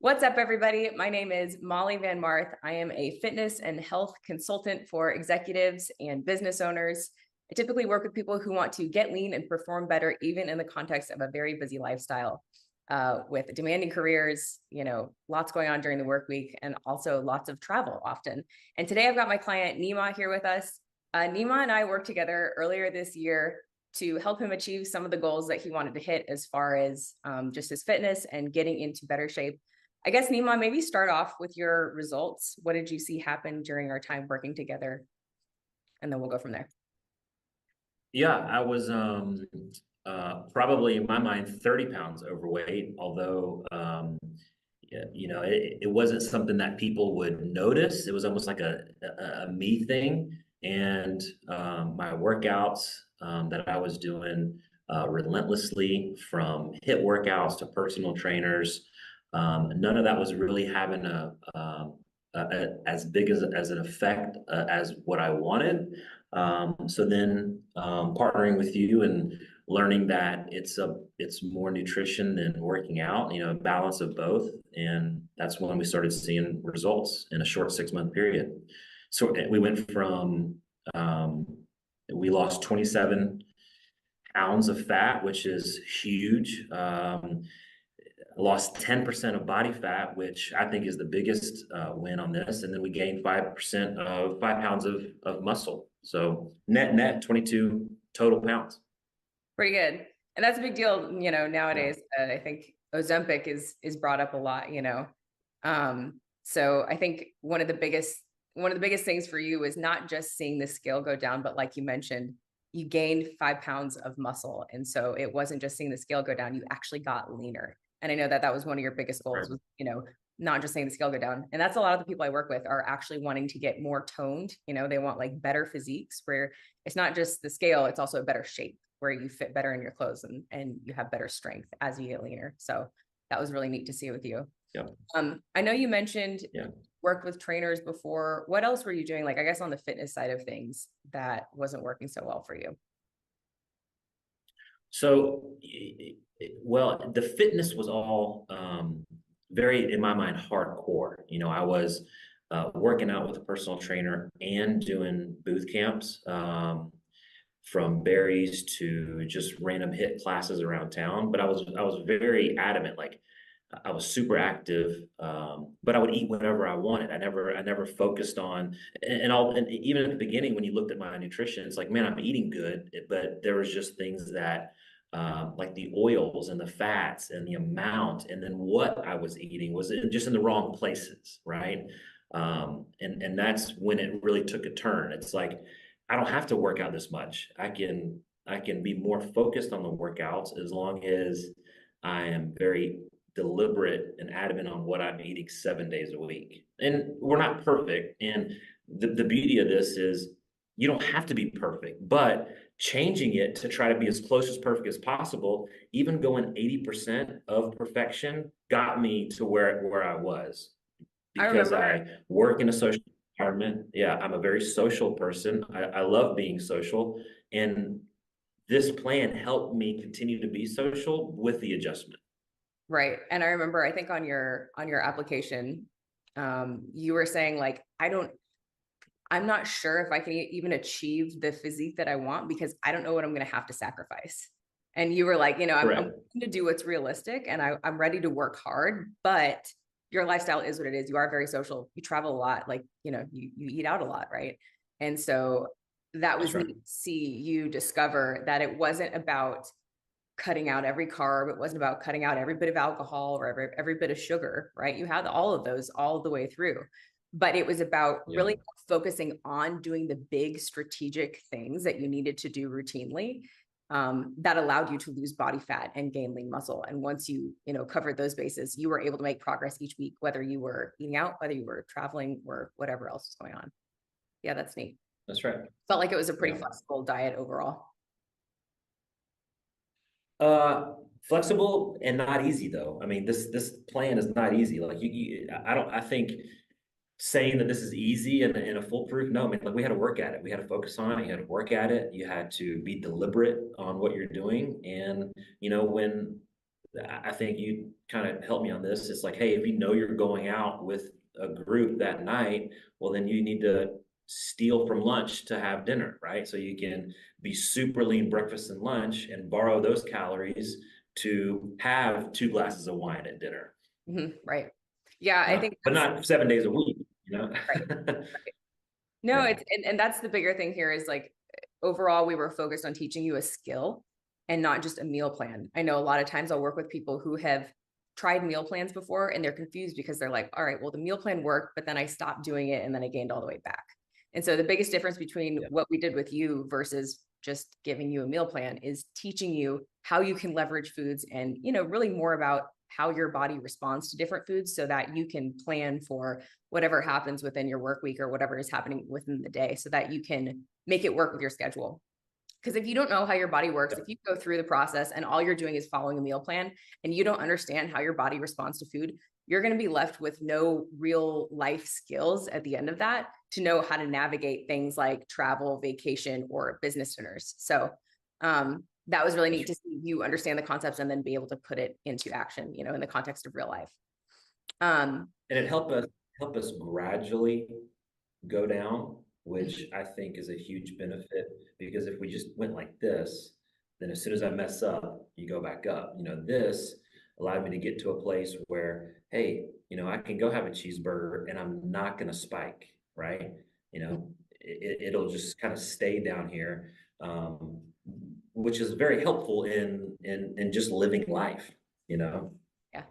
What's up, everybody? My name is Molly Van Marth. I am a fitness and health consultant for executives and business owners. I typically work with people who want to get lean and perform better, even in the context of a very busy lifestyle, with demanding careers, lots going on during the work week, and also lots of travel often. And today I've got my client Nima here with us. Nima and I worked together earlier this year to help him achieve some of the goals that he wanted to hit as far as just his fitness and getting into better shape. I guess, Nima, maybe start off with your results. What did you see happen during our time working together? And then we'll go from there. Yeah, I was probably in my mind 30 pounds overweight, although it wasn't something that people would notice. It was almost like a me thing. And my workouts that I was doing relentlessly, from HIIT workouts to personal trainers, none of that was really having as big as an effect as what I wanted. So then partnering with you and learning that it's more nutrition than working out, a balance of both. And that's when we started seeing results in a short 6-month period. So we went from, we lost 27 pounds of fat, which is huge. Lost 10% of body fat, which I think is the biggest win on this. And then we gained 5 pounds of muscle. So net 22 total pounds. Pretty good. And that's a big deal, nowadays. I think Ozempic is brought up a lot, So I think one of the biggest things for you is not just seeing the scale go down, but like you mentioned, you gained 5 pounds of muscle. And so it wasn't just seeing the scale go down, you actually got leaner. And I know that was one of your biggest goals, was, not just seeing the scale go down. And that's a lot of the people I work with are actually wanting to get more toned. They want like better physiques where it's not just the scale, it's also a better shape where you fit better in your clothes and you have better strength as you get leaner. So that was really neat to see with you. Yeah. I know you mentioned worked with trainers before. What else were you doing? Like, I guess on the fitness side of things that wasn't working so well for you? So, well, the fitness was all very, in my mind, hardcore. I was working out with a personal trainer and doing booth camps, from berries to just random HIIT classes around town. But I was very adamant, like I was super active, but I would eat whatever I wanted. I never focused on, and even at the beginning when you looked at my nutrition, it's like, man, I'm eating good, but there was just things that, like the oils and the fats and the amount, and then what I was eating was just in the wrong places, right? And that's when it really took a turn. It's like, I don't have to work out this much. I can be more focused on the workouts as long as I am very deliberate and adamant on what I'm eating 7 days a week. And we're not perfect. And the beauty of this is you don't have to be perfect, but changing it to try to be as close as perfect as possible, even going 80% of perfection, got me to where I was, because I work in a social environment. Yeah, I'm a very social person. I love being social. And this plan helped me continue to be social with the adjustment. Right. And I remember, I think on your application, you were saying like, I'm not sure if I can even achieve the physique that I want because I don't know what I'm going to have to sacrifice. And you were like, I'm going to do what's realistic and I'm ready to work hard, but your lifestyle is what it is. You are very social. You travel a lot, like, you eat out a lot. Right. And so that was neat to see you discover that it wasn't about cutting out every carb. It wasn't about cutting out every bit of alcohol or every bit of sugar, right? You had all of those all the way through, but it was about really focusing on doing the big strategic things that you needed to do routinely, that allowed you to lose body fat and gain lean muscle. And once you, covered those bases, you were able to make progress each week, whether you were eating out, whether you were traveling or whatever else was going on. Yeah, that's neat. That's right. Felt like it was a pretty flexible diet overall. Flexible and not easy though. I mean, this plan is not easy. Like I think saying that this is easy and a foolproof. No, I mean, like we had to work at it. We had to focus on it. You had to work at it. You had to be deliberate on what you're doing. And when I think you kind of helped me on this. It's like, hey, if you know you're going out with a group that night, well, then you need to steal from lunch to have dinner, right? So you can be super lean breakfast and lunch and borrow those calories to have 2 glasses of wine at dinner. Right. Yeah, I think But not 7 days a week, you know? right. No, Yeah. it's and that's the bigger thing here is like overall we were focused on teaching you a skill and not just a meal plan. I know a lot of times I'll work with people who have tried meal plans before and they're confused because they're like, all right, well, the meal plan worked, but then I stopped doing it and then I gained all the way back. And so the biggest difference between what we did with you versus just giving you a meal plan is teaching you how you can leverage foods and, you know, really more about how your body responds to different foods so that you can plan for whatever happens within your work week or whatever is happening within the day so that you can make it work with your schedule. Because if you don't know how your body works, if you go through the process and all you're doing is following a meal plan and you don't understand how your body responds to food, you're going to be left with no real life skills at the end of that to know how to navigate things like travel, vacation, or business dinners. So that was really neat to see you understand the concepts and then be able to put it into action, you know, in the context of real life. And it helped us gradually go down, which I think is a huge benefit, because if we just went like this, then as soon as I mess up, you go back up. You know, this allowed me to get to a place where, hey, you know, I can go have a cheeseburger and I'm not going to spike, right? You know, it'll just kind of stay down here, which is very helpful in just living life, you know? Yeah,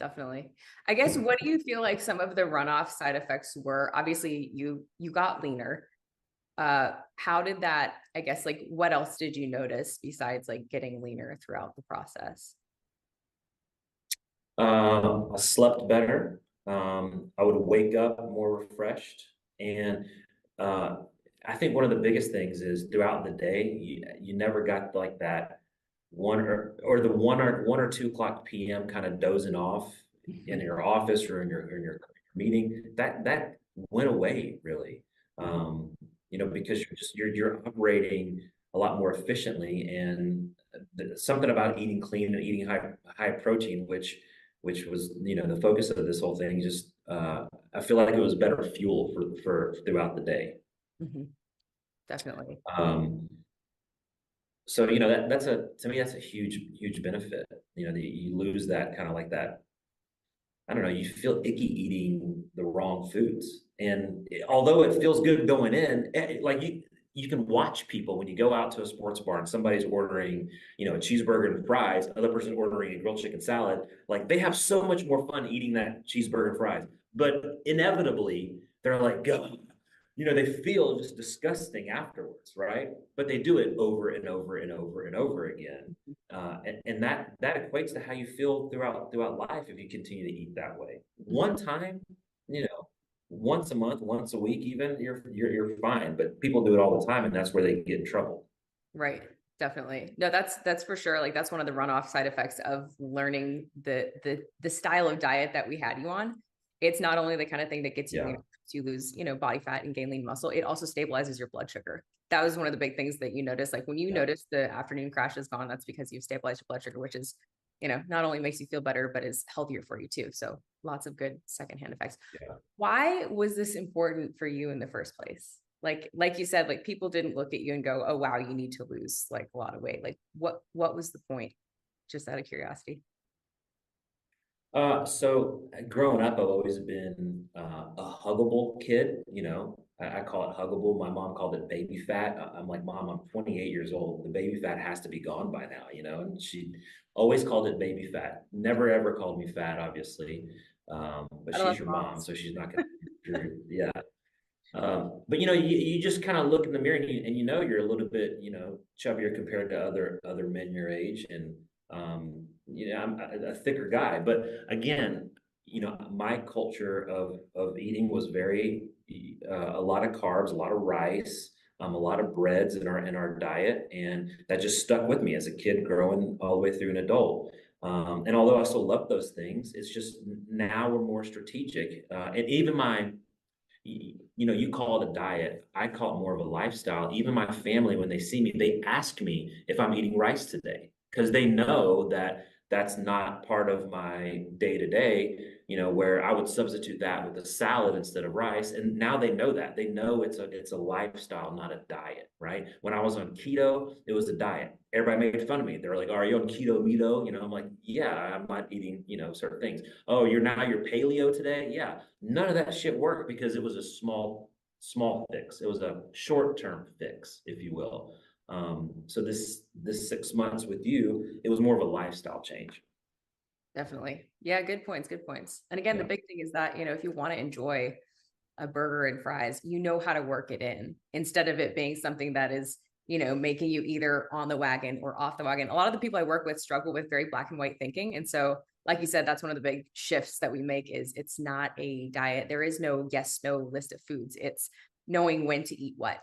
definitely. I guess, what do you feel like some of the runoff side effects were? Obviously, you got leaner. How did that, I guess, like, what else did you notice besides like getting leaner throughout the process? I slept better. I would wake up more refreshed. And uh, I think one of the biggest things is throughout the day, you never got like that or the 1 or 2 o'clock p.m. kind of dozing off in your office or in your meeting. That went away really. You know, because you're operating a lot more efficiently, and something about eating clean and eating high protein, which was, you know, the focus of this whole thing. Just I feel like it was better fuel for throughout the day. Definitely. So, you know, that's to me, that's a huge benefit. You know, you lose that kind of like that. I don't know, you feel icky eating the wrong foods. And although it feels good going in, like you can watch people when you go out to a sports bar and somebody's ordering, you know, a cheeseburger and fries, another person ordering a grilled chicken salad. Like, they have so much more fun eating that cheeseburger and fries. But inevitably, they're like, go, you know, they feel just disgusting afterwards, right? But they do it over and over and over and over again, and that equates to how you feel throughout life if you continue to eat that way. One time, you know, once a month, once a week, even you're fine. But people do it all the time, and that's where they get in trouble. Right. Definitely. No, that's for sure. Like, that's one of the runoff side effects of learning the style of diet that we had you on. It's not only the kind of thing that gets you lean, you lose, you know, body fat and gain lean muscle, it also stabilizes your blood sugar. That was one of the big things that you notice. Like, when you notice the afternoon crash is gone, that's because you've stabilized your blood sugar, which is, you know, not only makes you feel better, but is healthier for you too. So lots of good secondhand effects. Why was this important for you in the first place? Like you said, like, people didn't look at you and go, oh, wow, you need to lose like a lot of weight. Like, what was the point? Just out of curiosity. So growing up, I've always been a huggable kid. You know, I call it huggable. My mom called it baby fat. I'm like, Mom, I'm 28 years old. The baby fat has to be gone by now, you know? And she always called it baby fat. Never ever called me fat, obviously. But I she's love your moms. mom, so she's not gonna. Yeah. But you know, you just kind of look in the mirror and you know you're a little bit, you know, chubbier compared to other men your age, and you know, I'm a thicker guy. But again, you know, my culture of eating was very a lot of carbs, a lot of rice, a lot of breads in our diet, and that just stuck with me as a kid growing all the way through an adult. And although I still love those things, it's just now we're more strategic, and even my you know, you call it a diet. I call it more of a lifestyle. Even my family, when they see me, they ask me if I'm eating rice today because they know that that's not part of my day to day, you know, where I would substitute that with a salad instead of rice. And now they know that. They know it's a lifestyle, not a diet, right? When I was on keto, it was a diet. Everybody made fun of me. They were like, "Are you on keto meto?" You know, I'm like, "Yeah, I'm not eating, you know, certain things." "Oh, you're paleo today?" Yeah. None of that shit worked because it was a small fix. It was a short-term fix, if you will. So this 6 months with you, it was more of a lifestyle change. Definitely. Yeah, good points, good points. And again, the Yeah. big thing is that, if you want to enjoy a burger and fries, you know how to work it in instead of it being something that is, making you either on the wagon or off the wagon. A lot of the people I work with struggle with very black and white thinking. And so, like you said, that's one of the big shifts that we make is it's not a diet. There is no yes, no list of foods. It's knowing when to eat what,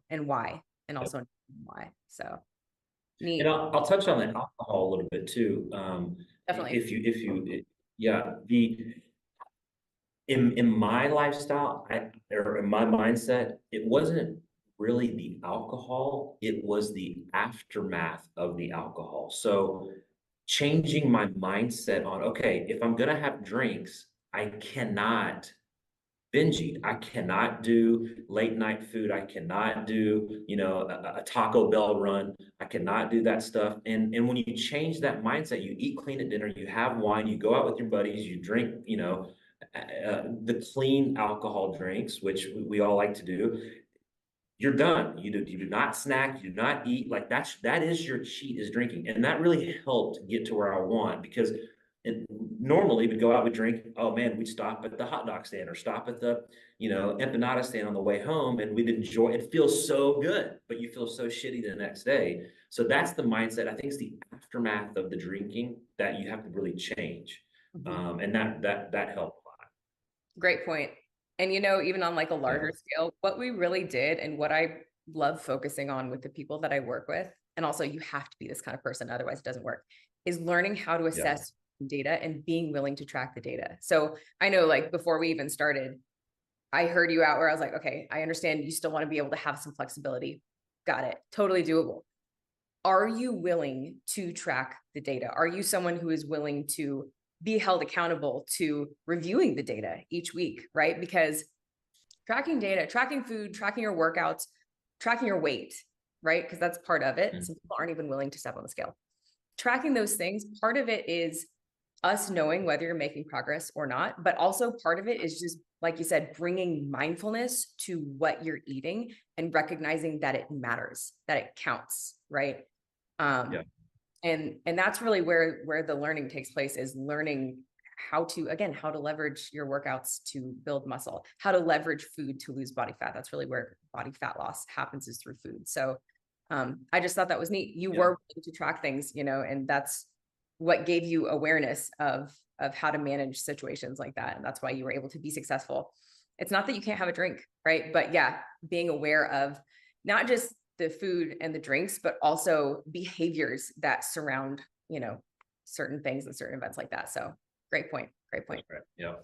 and why, and also why. So And neat. I'll touch on the alcohol a little bit too. Definitely. Yeah, in my lifestyle, or in my mindset, it wasn't really the alcohol, it was the aftermath of the alcohol. So changing my mindset on, okay, if I'm gonna have drinks, I cannot binge eat. I cannot do late night food. I cannot do, a Taco Bell run. I cannot do that stuff. And when you change that mindset, you eat clean at dinner, you have wine, you go out with your buddies, you drink, the clean alcohol drinks, which we all like to do. You're done. You do not snack, you do not eat. Like that is your cheat is drinking. And that really helped get to where I want because normally we'd go out, we'd drink. Oh man, we'd stop at the hot dog stand or stop at the, empanada stand on the way home, and we'd enjoy. It feels so good, but you feel so shitty the next day. So that's the mindset. I think it's the aftermath of the drinking that you have to really change, and that helped a lot. Great point. And even on like a larger scale, what we really did and what I love focusing on with the people that I work with, and also you have to be this kind of person, otherwise it doesn't work, is learning how to Yeah, assess data and being willing to track the data. So I know like before we even started, I heard you out where I was like, okay, I understand you still want to be able to have some flexibility. Got it. Totally doable. Are you willing to track the data? Are you someone who is willing to be held accountable to reviewing the data each week, right? Because tracking data, tracking food, tracking your workouts, tracking your weight, right? Because that's part of it. Some people aren't even willing to step on the scale. Tracking those things, part of it is us knowing whether you're making progress or not, but also part of it is just, like you said, bringing mindfulness to what you're eating and recognizing that it matters, that it counts, right? yeah. And that's really where the learning takes place, is learning how to leverage your workouts to build muscle, how to leverage food to lose body fat. That's really where body fat loss happens, is through food. So I just thought that was neat. You were willing to track things, and that's what gave you awareness of how to manage situations like that. And that's why you were able to be successful. It's not that you can't have a drink, right? But yeah, being aware of not just the food and the drinks, but also behaviors that surround, certain things and certain events like that. So great point. Great point. Right. Yeah.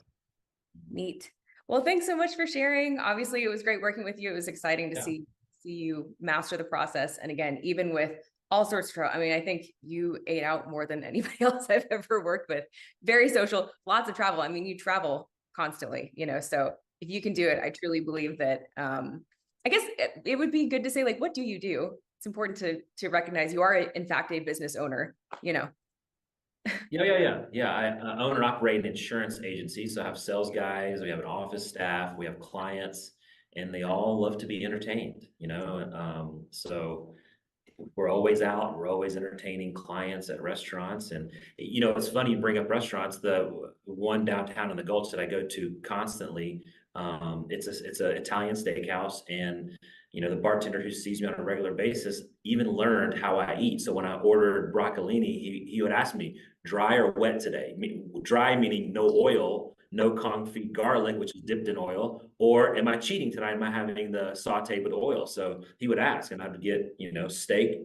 Neat. Well, thanks so much for sharing. Obviously, it was great working with you. It was exciting to see you master the process. And again, even with all sorts of trouble, I mean, I think you ate out more than anybody else I've ever worked with. Very social, lots of travel. I mean, you travel constantly, so if you can do it, I truly believe that, I guess it would be good to say, like, what do you do? It's important to recognize you are, in fact, a business owner, Yeah. I own and operate an insurance agency. So I have sales guys, we have an office staff, we have clients, and they all love to be entertained, so we're always out, we're always entertaining clients at restaurants. And, it's funny you bring up restaurants. The one downtown in the Gulch that I go to constantly, it's a Italian steakhouse. And, the bartender who sees me on a regular basis even learned how I eat. So when I ordered broccolini, he would ask me, dry or wet today? Dry meaning no oil, no confit garlic, which is dipped in oil, or am I cheating tonight? Am I having the saute with oil? So he would ask, and I would get, steak,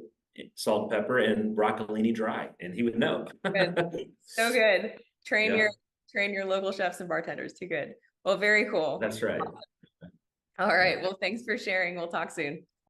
salt, pepper, and broccolini dry, and he would know. Good. So good. Train Yeah, your local chefs and bartenders. Too good. Well, very cool. that's right. All right. Well, thanks for sharing. We'll talk soon.